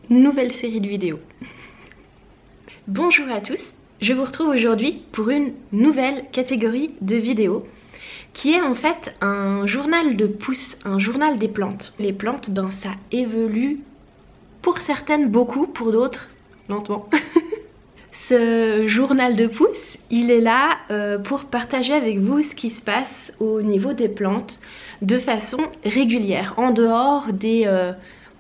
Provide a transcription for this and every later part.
nouvelle série de vidéos. Bonjour à tous, je vous retrouve aujourd'hui pour une nouvelle catégorie de vidéos qui est en fait un journal de pouces, un journal des plantes. Les plantes, ben ça évolue pour certaines beaucoup, pour d'autres lentement. Ce journal de pouces, il est là pour partager avec vous ce qui se passe au niveau des plantes de façon régulière, en dehors des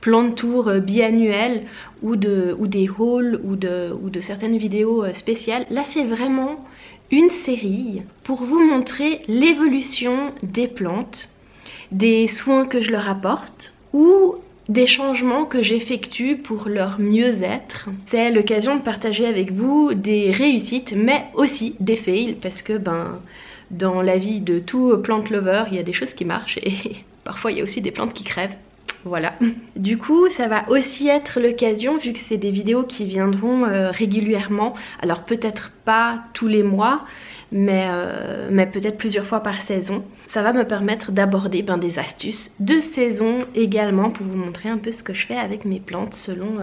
plans tour biannuels ou des hauls ou de certaines vidéos spéciales. Là, c'est vraiment une série pour vous montrer l'évolution des plantes, des soins que je leur apporte ou des changements que j'effectue pour leur mieux-être. C'est l'occasion de partager avec vous des réussites mais aussi des fails parce que dans la vie de tout plant lover il y a des choses qui marchent et parfois il y a aussi des plantes qui crèvent. Voilà. Du coup, ça va aussi être l'occasion, vu que c'est des vidéos qui viendront régulièrement, alors peut-être pas tous les mois, mais peut-être plusieurs fois par saison. Ça va me permettre d'aborder des astuces de saison également pour vous montrer un peu ce que je fais avec mes plantes selon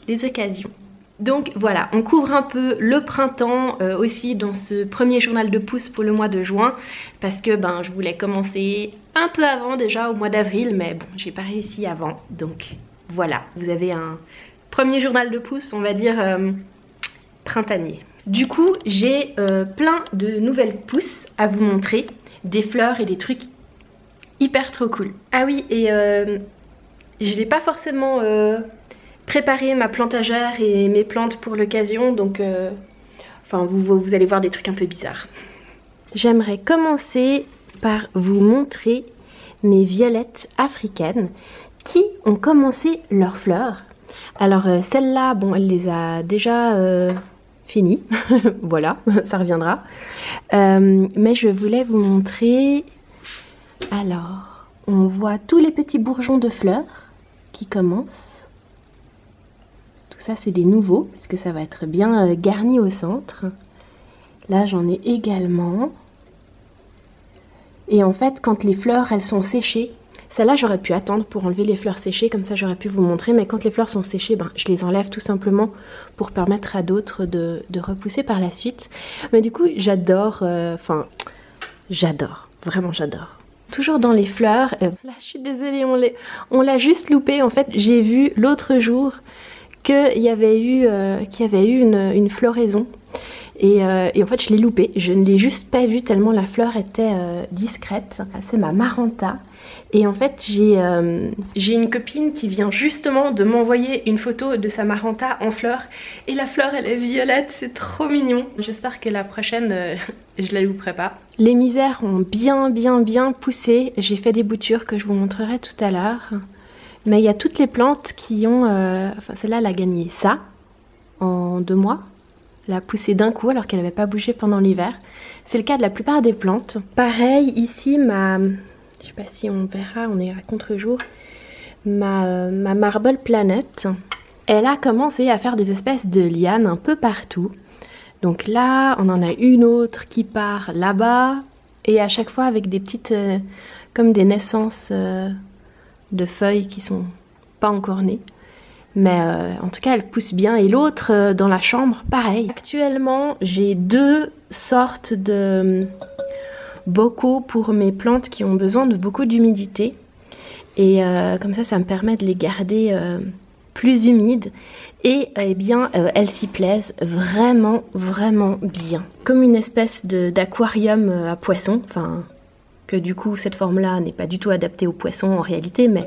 les occasions. Donc voilà, on couvre un peu le printemps aussi dans ce premier journal de pouces pour le mois de juin parce que je voulais commencer un peu avant déjà au mois d'avril mais bon j'ai pas réussi avant donc voilà, vous avez un premier journal de pouces on va dire printanier. Du coup j'ai plein de nouvelles pousses à vous montrer, des fleurs et des trucs hyper trop cool. Ah oui et je n'ai pas forcément préparer ma plantagère et mes plantes pour l'occasion donc vous allez voir des trucs un peu bizarres. J'aimerais commencer par vous montrer mes violettes africaines qui ont commencé leurs fleurs. Alors celle-là, bon, elle les a déjà finies, voilà, ça reviendra. Mais je voulais vous montrer, alors on voit tous les petits bourgeons de fleurs qui commencent. Ça c'est des nouveaux parce que ça va être bien garni au centre. Là j'en ai également. Et en fait quand les fleurs elles sont séchées, celle-là j'aurais pu attendre pour enlever les fleurs séchées, comme ça j'aurais pu vous montrer, mais quand les fleurs sont séchées, je les enlève tout simplement pour permettre à d'autres de repousser par la suite. Mais du coup j'adore, j'adore, vraiment j'adore. Toujours dans les fleurs, là je suis désolée, on l'a juste loupé. En fait j'ai vu l'autre jour qu'il y avait eu une floraison et en fait je l'ai loupé, je ne l'ai juste pas vue tellement la fleur était discrète. C'est ma Maranta et en fait j'ai une copine qui vient justement de m'envoyer une photo de sa Maranta en fleur et la fleur elle est violette, c'est trop mignon. J'espère que la prochaine je la louperai pas. Les misères ont bien poussé, j'ai fait des boutures que je vous montrerai tout à l'heure. Mais il y a toutes les plantes qui ont... celle-là, elle a gagné ça en 2 mois. Elle a poussé d'un coup alors qu'elle n'avait pas bougé pendant l'hiver. C'est le cas de la plupart des plantes. Pareil, ici, je sais pas si on verra, on est à contre-jour. Ma Marble Planet, elle a commencé à faire des espèces de lianes un peu partout. Donc là, on en a une autre qui part là-bas. Et à chaque fois avec des petites... comme des naissances... de feuilles qui sont pas encore nées, mais en tout cas elle pousse bien. Et l'autre dans la chambre pareil. Actuellement j'ai 2 sortes de bocaux pour mes plantes qui ont besoin de beaucoup d'humidité et comme ça me permet de les garder plus humides et elles s'y plaisent vraiment bien, comme une espèce d'aquarium à poissons, que du coup cette forme-là n'est pas du tout adaptée aux poissons en réalité, mais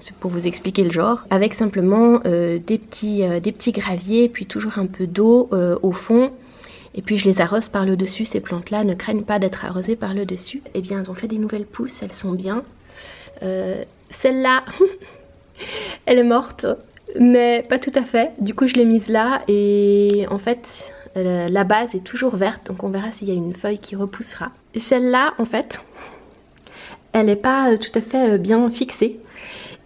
c'est pour vous expliquer le genre, avec simplement des petits graviers, puis toujours un peu d'eau au fond, et puis je les arrose par le dessus. Ces plantes-là ne craignent pas d'être arrosées par le dessus. Eh bien, elles ont fait des nouvelles pousses, elles sont bien. Celle-là, elle est morte, mais pas tout à fait. Du coup, je l'ai mise là, et en fait... la base est toujours verte, donc on verra s'il y a une feuille qui repoussera. Celle-là, en fait, elle n'est pas tout à fait bien fixée.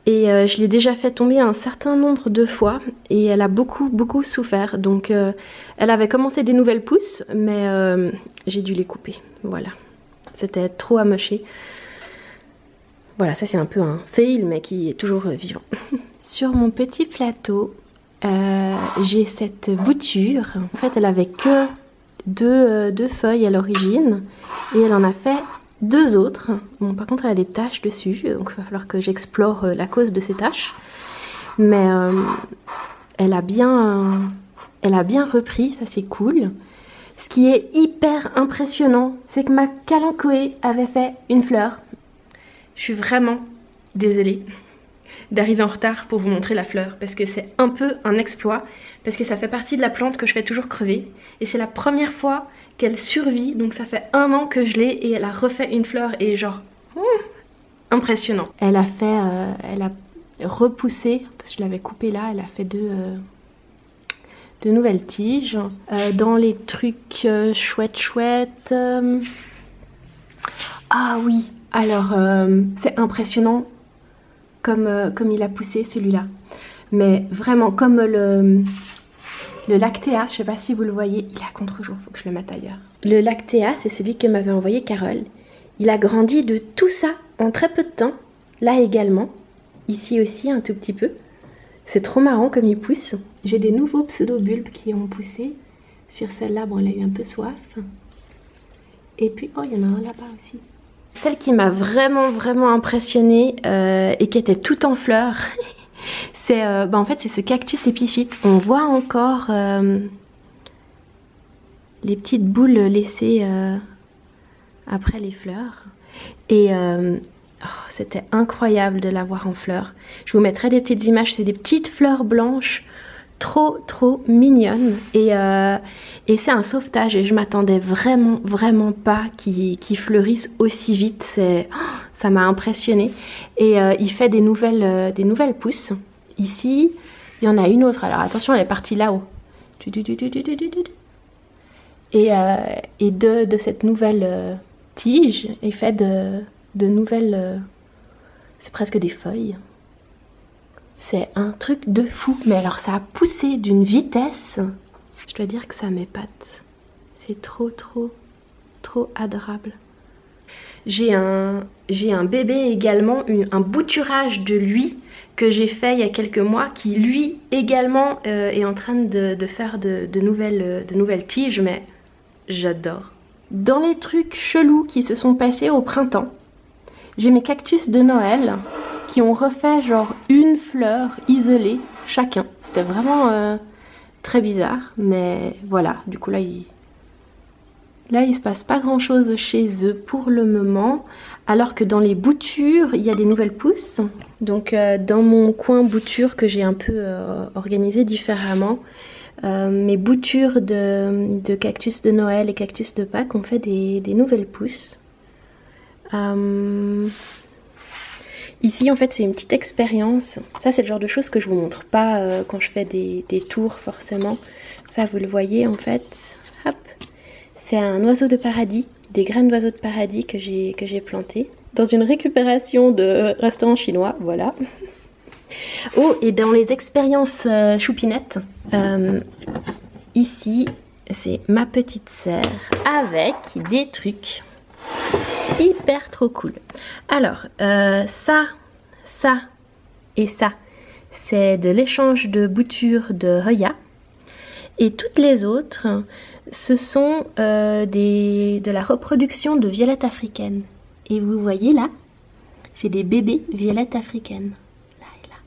Et je l'ai déjà fait tomber un certain nombre de fois. Et elle a beaucoup souffert. Donc elle avait commencé des nouvelles pousses, mais j'ai dû les couper. Voilà. C'était trop amoché. Voilà, ça c'est un peu un fail, mais qui est toujours vivant. Sur mon petit plateau, j'ai cette bouture. En fait, elle avait que deux feuilles à l'origine et elle en a fait 2 autres. Bon, par contre, elle a des taches dessus, donc il va falloir que j'explore la cause de ces taches. Mais elle a bien repris, ça c'est cool. Ce qui est hyper impressionnant, c'est que ma Kalanchoé avait fait une fleur. Je suis vraiment désolée d'arriver en retard pour vous montrer la fleur, parce que c'est un peu un exploit, parce que ça fait partie de la plante que je fais toujours crever, et c'est la première fois qu'elle survit, donc ça fait 1 an que je l'ai, et elle a refait une fleur, et genre, impressionnant. Elle a repoussé, parce que je l'avais coupée là, elle a fait deux nouvelles tiges. Dans les trucs chouettes, ah oui, alors c'est impressionnant comme il a poussé celui-là, mais vraiment comme le lactéa, je sais pas si vous le voyez, il est à contre-jour, faut que je le mette ailleurs. Le lactéa, c'est celui que m'avait envoyé Carole. Il a grandi de tout ça en très peu de temps, là également, ici aussi un tout petit peu. C'est trop marrant comme il pousse. J'ai des nouveaux pseudo-bulbes qui ont poussé. Sur celle-là, bon, elle a eu un peu soif. Et puis, oh, il y en a un là-bas aussi. Celle qui m'a vraiment impressionnée et qui était toute en fleurs, c'est en fait, c'est ce cactus épiphyte. On voit encore les petites boules laissées après les fleurs. Et c'était incroyable de la voir en fleurs. Je vous mettrai des petites images, c'est des petites fleurs blanches, trop mignonnes. Et c'est un sauvetage et je m'attendais vraiment pas qu'ils fleurissent aussi vite. Ça m'a impressionnée. Et il fait des nouvelles pousses. Ici, il y en a une autre. Alors attention, elle est partie là-haut. Et de cette nouvelle tige, il fait de nouvelles... c'est presque des feuilles. C'est un truc de fou. Mais alors ça a poussé d'une vitesse. Je dois dire que ça m'épate. C'est trop adorable. J'ai un bébé également, un bouturage de lui que j'ai fait il y a quelques mois, qui lui également est en train de faire de nouvelles tiges, mais j'adore. Dans les trucs chelous qui se sont passés au printemps, j'ai mes cactus de Noël qui ont refait genre une fleur isolée chacun. C'était vraiment très bizarre, mais voilà, du coup là il se passe pas grand chose chez eux pour le moment, alors que dans les boutures il y a des nouvelles pousses. Donc dans mon coin bouture que j'ai un peu organisé différemment, mes boutures de cactus de Noël et cactus de Pâques ont fait des nouvelles pousses. Ici en fait c'est une petite expérience. Ça c'est le genre de choses que je vous montre pas quand je fais des tours forcément. Ça vous le voyez en fait. Hop. C'est un oiseau de paradis, des graines d'oiseau de paradis que j'ai plantées dans une récupération de restaurant chinois, voilà. Oh, et dans les expériences choupinettes, ici c'est ma petite sœur avec des trucs hyper trop cool. Alors, ça et ça, c'est de l'échange de boutures de Hoya. Et toutes les autres, ce sont de la reproduction de violettes africaines. Et vous voyez là, c'est des bébés violettes africaines. Là et là.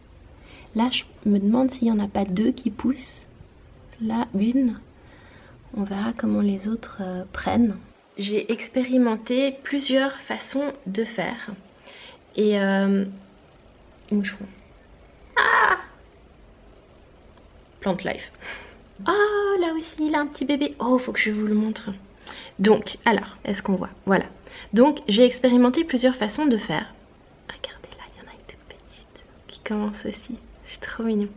Là, je me demande s'il n'y en a pas 2 qui poussent. Là, une. On verra comment les autres prennent. J'ai expérimenté plusieurs façons de faire. Et... moucheron. Ah, Plant Life. Oh, là aussi, il a un petit bébé. Oh, faut que je vous le montre. Donc, alors, est-ce qu'on voit? Voilà. Donc, j'ai expérimenté plusieurs façons de faire. Regardez, là, il y en a une toute petite qui commence aussi. C'est trop mignon.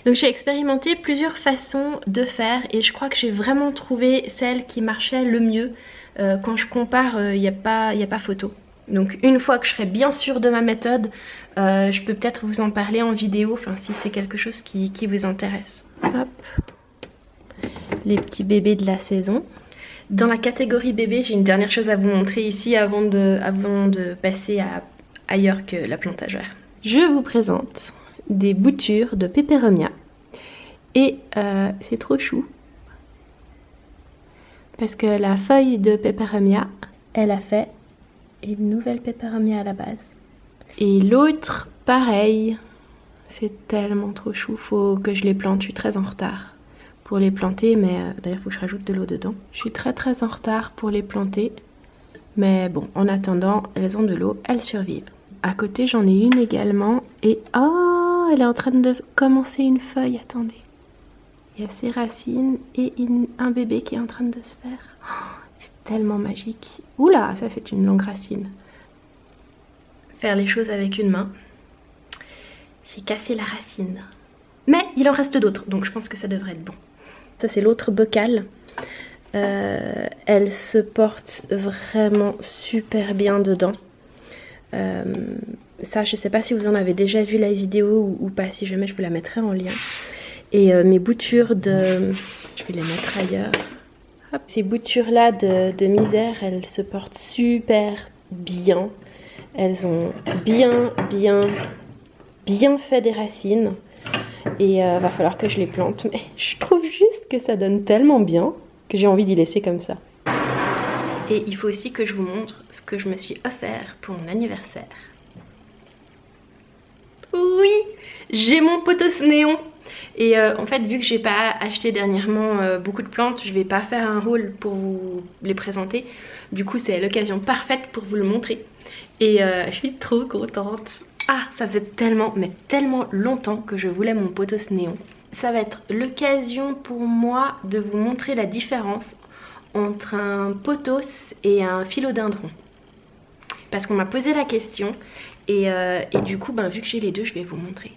Donc, j'ai expérimenté plusieurs façons de faire et je crois que j'ai vraiment trouvé celle qui marchait le mieux. Quand je compare, il n'y a pas photo. Donc, une fois que je serai bien sûre de ma méthode, je peux peut-être vous en parler en vidéo, enfin, si c'est quelque chose qui vous intéresse. Hop. Les petits bébés de la saison. Dans la catégorie bébé, j'ai une dernière chose à vous montrer ici avant de passer à ailleurs que la plantagère. Je vous présente des boutures de peperomia. Et c'est trop chou. Parce que la feuille de peperomia, elle a fait une nouvelle peperomia à la base. Et l'autre, pareil. C'est tellement trop chou, faut que je les plante. Je suis très en retard pour les planter, mais d'ailleurs, il faut que je rajoute de l'eau dedans. Je suis très en retard pour les planter. Mais bon, en attendant, elles ont de l'eau, elles survivent. À côté, j'en ai une également. Et oh, elle est en train de commencer une feuille. Attendez. Il y a ses racines et un bébé qui est en train de se faire. Oh, c'est tellement magique. Oula, ça c'est une longue racine. Faire les choses avec une main. J'ai cassé la racine. Mais il en reste d'autres, donc je pense que ça devrait être bon. Ça c'est l'autre bocal. Elle se porte vraiment super bien dedans. Ça, je sais pas si vous en avez déjà vu la vidéo ou pas. Si jamais, je vous la mettrai en lien. Et mes boutures de... Je vais les mettre ailleurs. Hop. Ces boutures-là de misère, elles se portent super bien. Elles ont bien fait des racines. Et va falloir que je les plante. Mais je trouve juste que ça donne tellement bien que j'ai envie d'y laisser comme ça. Et il faut aussi que je vous montre ce que je me suis offert pour mon anniversaire. Oui, j'ai mon potos néon. Et en fait, vu que j'ai pas acheté dernièrement beaucoup de plantes, je vais pas faire un haul pour vous les présenter. Du coup, c'est l'occasion parfaite pour vous le montrer. Et je suis trop contente. Ah, ça faisait tellement longtemps que je voulais mon potos néon. Ça va être l'occasion pour moi de vous montrer la différence entre un pothos et un philodendron. Parce qu'on m'a posé la question et du coup, vu que j'ai les deux, je vais vous montrer.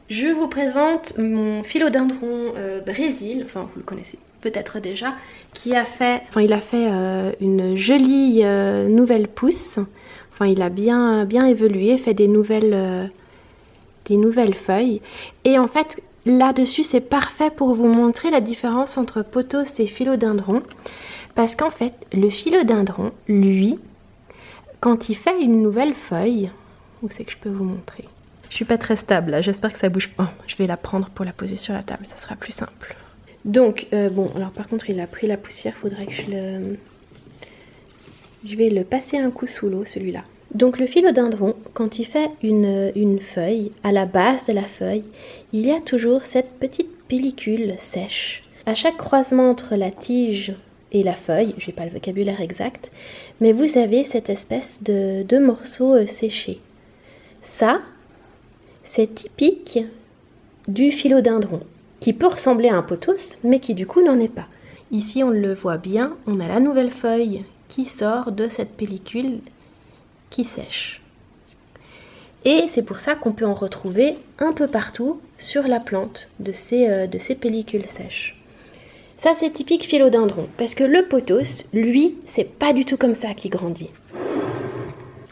Je vous présente mon philodendron Brésil, enfin vous le connaissez peut-être déjà, qui a fait, une jolie nouvelle pousse. Enfin, il a bien évolué, fait des nouvelles feuilles. Et en fait, là-dessus, c'est parfait pour vous montrer la différence entre pothos et philodendron. Parce qu'en fait, le philodendron, lui, quand il fait une nouvelle feuille, où c'est que je peux vous montrer? Je suis pas très stable là, j'espère que ça bouge pas. Oh, je vais la prendre pour la poser sur la table, ça sera plus simple. Donc, bon, alors par contre, il a pris la poussière, faudrait que je vais le passer un coup sous l'eau, celui-là. Donc le philodendron, quand il fait une feuille, à la base de la feuille, il y a toujours cette petite pellicule sèche. À chaque croisement entre la tige et la feuille, j'ai pas le vocabulaire exact, mais vous avez cette espèce de morceaux séchés. Ça, c'est typique du philodendron, qui peut ressembler à un pothos, mais qui du coup n'en est pas. Ici, on le voit bien, on a la nouvelle feuille qui sort de cette pellicule qui sèche. Et c'est pour ça qu'on peut en retrouver un peu partout sur la plante de ces pellicules sèches. Ça, c'est typique philodendron, parce que le pothos, lui, c'est pas du tout comme ça qu'il grandit.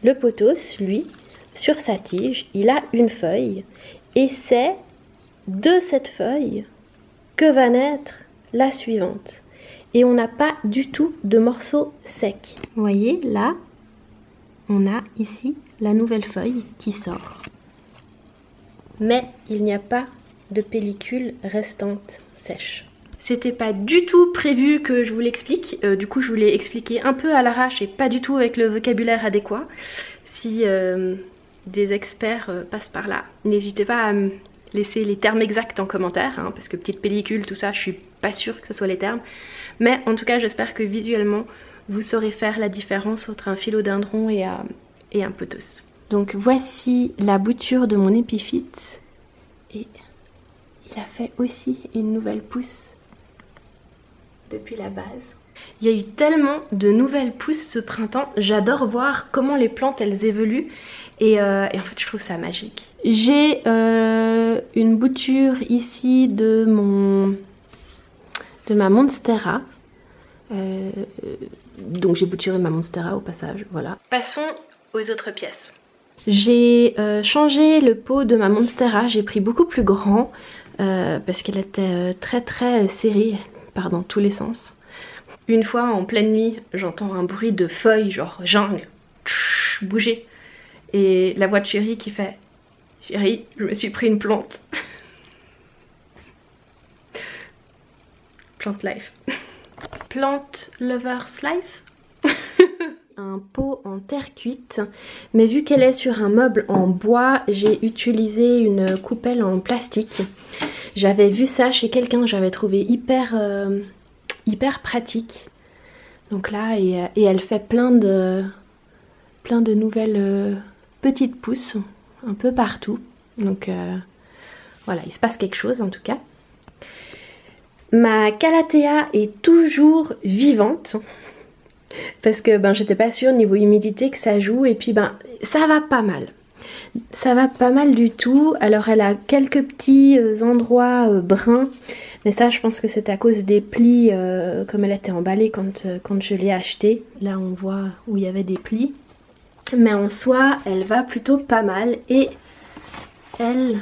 Le pothos, lui, sur sa tige, il a une feuille, et c'est de cette feuille que va naître la suivante. Et on n'a pas du tout de morceaux secs. Vous voyez, là, on a ici la nouvelle feuille qui sort. Mais il n'y a pas de pellicule restante sèche. C'était pas du tout prévu que je vous l'explique. Du coup, je vous l'ai expliqué un peu à l'arrache et pas du tout avec le vocabulaire adéquat. Si des experts passent par là, n'hésitez pas à me laisser les termes exacts en commentaire, hein, parce que petite pellicule, tout ça, je suis pas sûre que ce soit les termes. Mais en tout cas, j'espère que visuellement, vous saurez faire la différence entre un philodendron et un pothos. Donc voici la bouture de mon épiphyte. Et il a fait aussi une nouvelle pousse depuis la base. Il y a eu tellement de nouvelles pousses ce printemps. J'adore voir comment les plantes elles évoluent. Et en fait, je trouve ça magique. J'ai une bouture ici de ma Monstera. Donc j'ai bouturé ma Monstera au passage, voilà. Passons aux autres pièces. J'ai changé le pot de ma Monstera, j'ai pris beaucoup plus grand parce qu'elle était très serrée, dans tous les sens. Une fois en pleine nuit, j'entends un bruit de feuilles, genre jungle, bouger. Et la voix de chérie qui fait: Chérie, je me suis pris une plante. Plant life. Plant lovers life. Un pot en terre cuite, mais vu qu'elle est sur un meuble en bois, j'ai utilisé une coupelle en plastique. J'avais vu ça chez quelqu'un, j'avais trouvé hyper pratique. Donc là, et elle fait plein de nouvelles petites pousses un peu partout. Donc voilà, il se passe quelque chose en tout cas. Ma calathea est toujours vivante. Parce que j'étais pas sûre niveau humidité que ça joue, et puis ça va pas mal. Ça va pas mal du tout. Alors elle a quelques petits endroits bruns, mais ça je pense que c'est à cause des plis, comme elle était emballée quand je l'ai achetée. Là on voit où il y avait des plis. Mais en soi elle va plutôt pas mal, et elle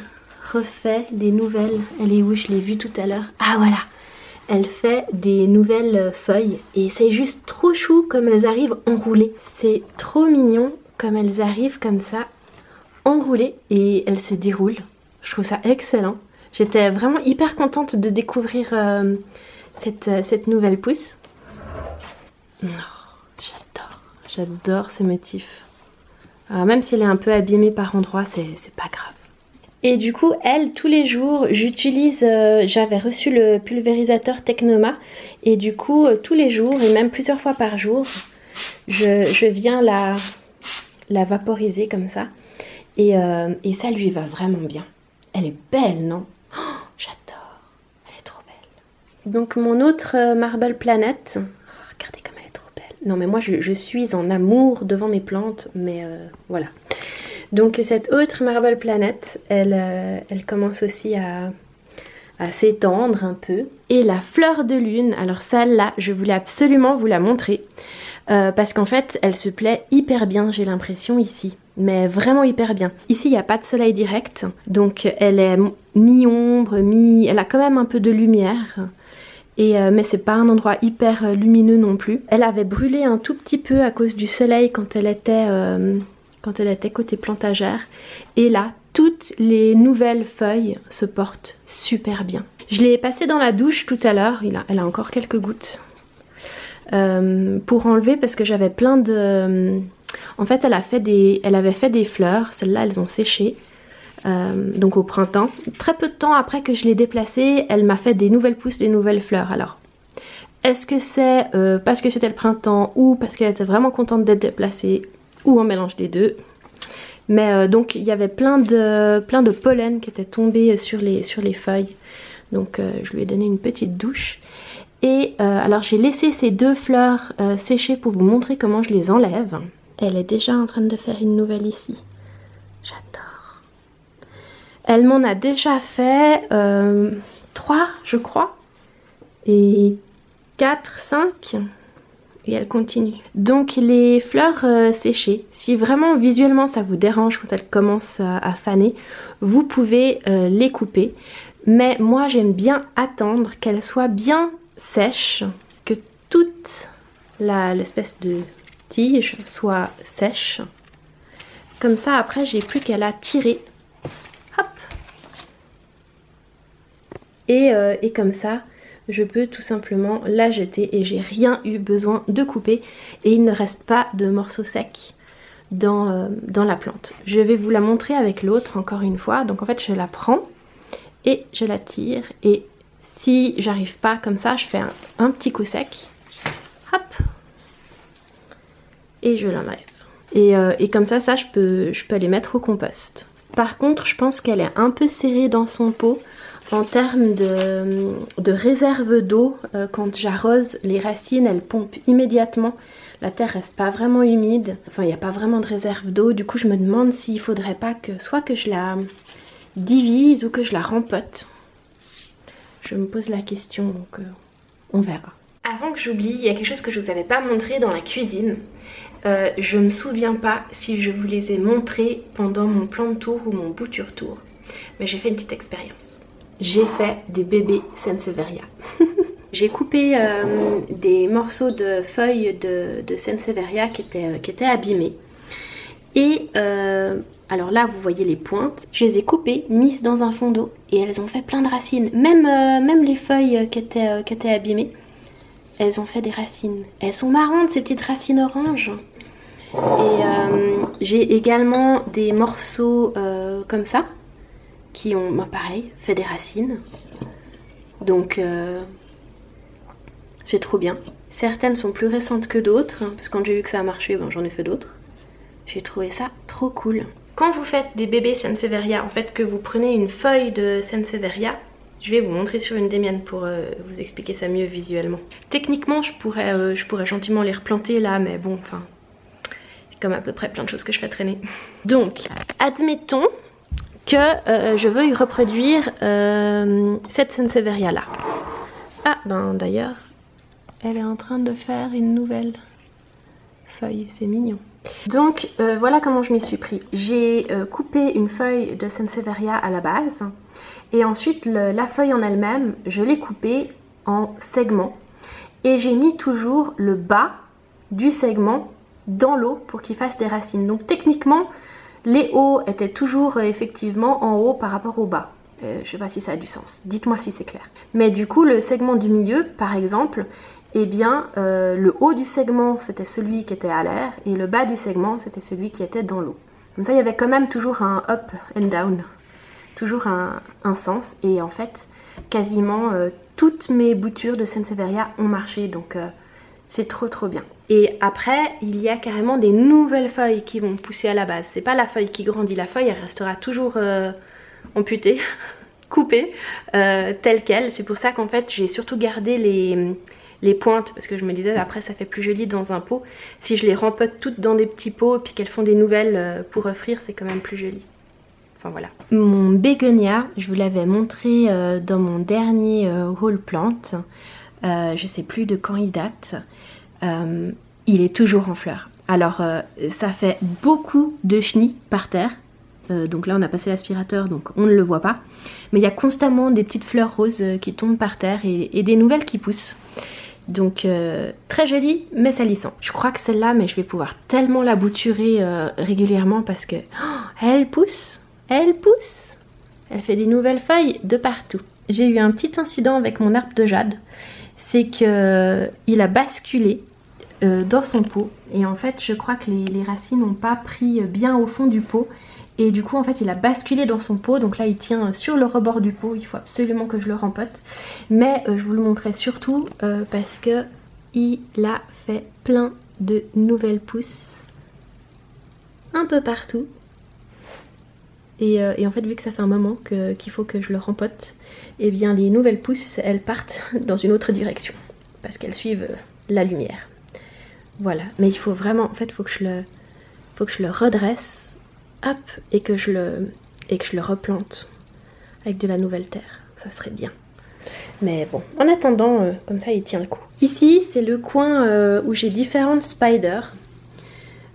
refait des nouvelles. Elle est où? Je l'ai vue tout à l'heure. Ah voilà! Elle fait des nouvelles feuilles et c'est juste trop chou comme elles arrivent enroulées. C'est trop mignon comme elles arrivent comme ça, enroulées, et elles se déroulent. Je trouve ça excellent. J'étais vraiment hyper contente de découvrir cette nouvelle pousse. Oh, j'adore ce motif. Alors, même si elle est un peu abîmée par endroits, c'est pas grave. Et du coup, elle, tous les jours, j'utilise, j'avais reçu le pulvérisateur Technoma, et du coup, tous les jours, et même plusieurs fois par jour, je viens la vaporiser comme ça, et ça lui va vraiment bien. Elle est belle, non? Oh, j'adore, elle est trop belle. Donc mon autre Marble Planet, oh, regardez comme elle est trop belle. Non mais moi je suis en amour devant mes plantes, mais voilà. Donc cette autre Marble Planet, elle commence aussi à s'étendre un peu. Et la fleur de lune, alors celle-là, je voulais absolument vous la montrer. Parce qu'en fait, elle se plaît hyper bien, j'ai l'impression ici. Mais vraiment hyper bien. Ici, il n'y a pas de soleil direct. Donc elle est mi-ombre, elle a quand même un peu de lumière. Mais c'est pas un endroit hyper lumineux non plus. Elle avait brûlé un tout petit peu à cause du soleil quand elle était côté plantagère, et là toutes les nouvelles feuilles se portent super bien. Je l'ai passée dans la douche tout à l'heure, elle a encore quelques gouttes pour enlever, parce que j'avais plein de... En fait elle avait fait des fleurs, celles-là elles ont séché, donc au printemps. Très peu de temps après que je l'ai déplacée, elle m'a fait des nouvelles pousses, des nouvelles fleurs. Alors est-ce que c'est parce que c'était le printemps, ou parce qu'elle était vraiment contente d'être déplacée, ou un mélange des deux? Mais donc il y avait plein de pollen qui étaient tombés sur les feuilles. Donc je lui ai donné une petite douche. Et alors j'ai laissé ces deux fleurs sécher pour vous montrer comment je les enlève. Elle est déjà en train de faire une nouvelle ici. J'adore. Elle m'en a déjà fait 3 je crois. Et 4, 5... et elle continue. Donc les fleurs séchées, si vraiment visuellement ça vous dérange quand elles commencent à faner, vous pouvez les couper. Mais moi j'aime bien attendre qu'elles soient bien sèches, que toute l'espèce de tige soit sèche. Comme ça après j'ai plus qu'à la tirer. Hop. Et comme ça, je peux tout simplement la jeter, et j'ai rien eu besoin de couper, et il ne reste pas de morceaux secs dans la plante. Je vais vous la montrer avec l'autre encore une fois. Donc en fait je la prends et je la tire, et si j'arrive pas comme ça, je fais un petit coup sec, hop, et je l'enlève. Et comme ça je peux les mettre au compost. Par contre je pense qu'elle est un peu serrée dans son pot. En termes de réserve d'eau, quand j'arrose les racines, elles pompent immédiatement. La terre reste pas vraiment humide, enfin il n'y a pas vraiment de réserve d'eau. Du coup je me demande s'il faudrait pas soit que je la divise ou que je la rempote. Je me pose la question, donc on verra. Avant que j'oublie, il y a quelque chose que je vous avais pas montré dans la cuisine. Je me souviens pas si je vous les ai montrés pendant mon plant tour ou mon bouture tour. Mais j'ai fait une petite expérience. J'ai fait des bébés Sansevieria. J'ai coupé des morceaux de feuilles de Sansevieria qui étaient abîmés. Et Alors là, vous voyez les pointes. Je les ai coupées, mises dans un fond d'eau et elles ont fait plein de racines. Même les feuilles qui étaient abîmées, elles ont fait des racines. Elles sont marrantes, ces petites racines oranges. Et j'ai également des morceaux comme ça qui ont, pareil, fait des racines. Donc c'est trop bien. Certaines sont plus récentes que d'autres, hein, parce que quand j'ai vu que ça a marché, j'en ai fait d'autres. J'ai trouvé ça trop cool. Quand vous faites des bébés Sansevieria, en fait que vous prenez une feuille de Sansevieria, je vais vous montrer sur une des miennes pour vous expliquer ça mieux visuellement. Techniquement, je pourrais gentiment les replanter là, mais bon, enfin, c'est comme à peu près plein de choses que je fais traîner. Donc, admettons que je veuille reproduire cette Sansevieria là. Ah, d'ailleurs, elle est en train de faire une nouvelle feuille, c'est mignon. Donc voilà comment je m'y suis pris. J'ai coupé une feuille de Sansevieria à la base et ensuite la feuille en elle-même, je l'ai coupée en segments et j'ai mis toujours le bas du segment dans l'eau pour qu'il fasse des racines. Donc techniquement, les hauts étaient toujours effectivement en haut par rapport au bas. Je sais pas si ça a du sens, dites-moi si c'est clair. Mais du coup, le segment du milieu, par exemple, eh bien, le haut du segment, c'était celui qui était à l'air, et le bas du segment, c'était celui qui était dans l'eau. Comme ça, il y avait quand même toujours un up and down, toujours un sens, et en fait, quasiment toutes mes boutures de Sansevieria ont marché, donc c'est trop bien. Et après, il y a carrément des nouvelles feuilles qui vont pousser à la base. C'est pas la feuille qui grandit, la feuille, elle restera toujours amputée, coupée, telle qu'elle. C'est pour ça qu'en fait, j'ai surtout gardé les pointes, parce que je me disais après ça fait plus joli dans un pot. Si je les rempote toutes dans des petits pots et puis qu'elles font des nouvelles pour offrir, c'est quand même plus joli. Enfin voilà. Mon bégonia, je vous l'avais montré dans mon dernier haul plante. Je sais plus de quand il date. Il est toujours en fleurs. Alors ça fait beaucoup de chenilles par terre. Donc là on a passé l'aspirateur donc on ne le voit pas. Mais il y a constamment des petites fleurs roses qui tombent par terre et des nouvelles qui poussent. Donc très jolie mais salissant. Je crois que celle-là, mais je vais pouvoir tellement la bouturer régulièrement parce que elle pousse, elle pousse. Elle fait des nouvelles feuilles de partout. J'ai eu un petit incident avec mon arbre de jade. C'est qu'il a basculé dans son pot. Et en fait je crois que les racines n'ont pas pris bien au fond du pot. Et du coup en fait il a basculé dans son pot, donc là il tient sur le rebord du pot, il faut absolument que je le rempote. Mais je vous le montrais surtout parce que il a fait plein de nouvelles pousses un peu partout. Et en fait vu que ça fait un moment qu'il faut que je le rempote, et bien les nouvelles pousses elles partent dans une autre direction parce qu'elles suivent la lumière. Voilà, mais il faut vraiment, en fait faut que je le redresse. Hop, et que je le replante avec de la nouvelle terre, ça serait bien. Mais bon, en attendant, comme ça il tient le coup. Ici c'est le coin où j'ai différentes spiders.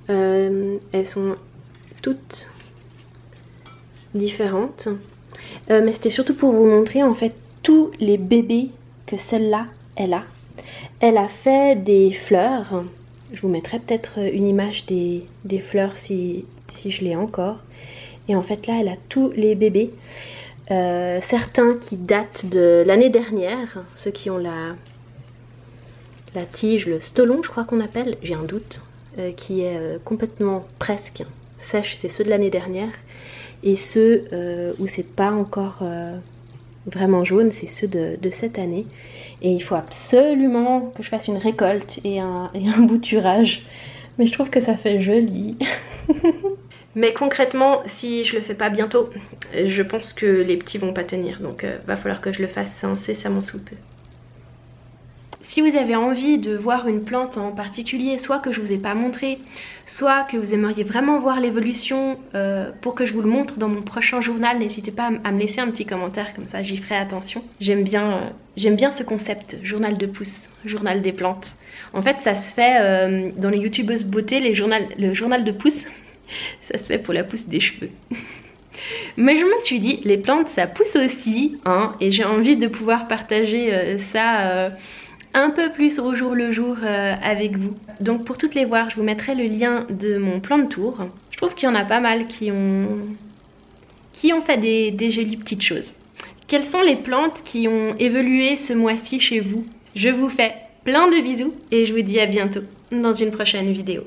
Elles sont toutes différentes. Mais c'était surtout pour vous montrer en fait tous les bébés que celle-là elle a. Elle a fait des fleurs. Je vous mettrai peut-être une image des fleurs si je l'ai encore. Et en fait là elle a tous les bébés. Certains qui datent de l'année dernière. Ceux qui ont la tige, le stolon je crois qu'on appelle. J'ai un doute. Qui est complètement presque sèche. C'est ceux de l'année dernière. Et ceux où c'est pas encore vraiment jaune, c'est ceux de cette année. Et il faut absolument que je fasse une récolte et un bouturage. Mais je trouve que ça fait joli. Mais concrètement, si je le fais pas bientôt, je pense que les petits vont pas tenir. Donc va falloir que je le fasse incessamment sous peu. Si vous avez envie de voir une plante en particulier, soit que je vous ai pas montré, soit que vous aimeriez vraiment voir l'évolution pour que je vous le montre dans mon prochain journal, n'hésitez pas à me laisser un petit commentaire, comme ça j'y ferai attention. J'aime bien ce concept, journal de pousse, journal des plantes. En fait ça se fait dans les youtubeuses beauté, le journal de pousse, ça se fait pour la pousse des cheveux. Mais je me suis dit, les plantes ça pousse aussi, hein, et j'ai envie de pouvoir partager ça un peu plus au jour le jour avec vous. Donc pour toutes les voir, je vous mettrai le lien de mon plan de tour. Je trouve qu'il y en a pas mal qui ont fait des jolies petites choses. Quelles sont les plantes qui ont évolué ce mois-ci chez vous? Je vous fais plein de bisous et je vous dis à bientôt dans une prochaine vidéo.